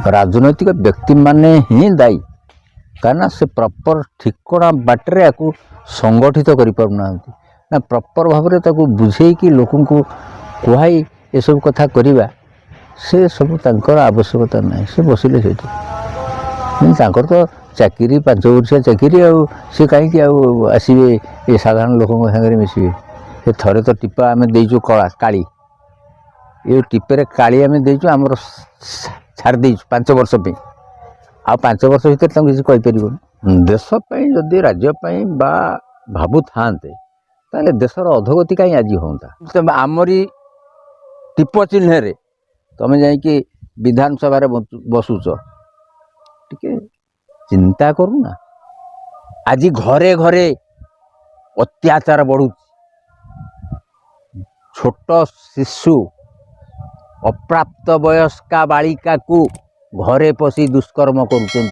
राजनैतिक व्यक्ति माने ही दायी कारण से प्रॉपर ठिकणा बाटर या संगठित कर पारना ना प्रॉपर भाव में बुझे कि लोक को कहुई ये सब कथा करवा से सब तंकर आवश्यकता ना से बसिले से तो चाकरी 5 वर्षिया चाकरी सी कहीं आसवे ये साधारण लोक सागर मिसवे से थे तो टीपा आम देचु कला काली ये टीपे काली आम देचु आम छाड़ देचु 5 वर्ष पे आ 5 वर्ष भर किसी कहीपर देशपाई जदि राज्यपाई बा भावु था ताले देशर अधोगति कहीं आज होता आमरी टीप चिन्ह तुम जा विधानसभा बसुच टे चिंता करूना आज घरे घरे अत्याचार बढ़ू छोट शिशु अप्राप्त वयस्का बालिका को घरे पशि दुष्कर्म कर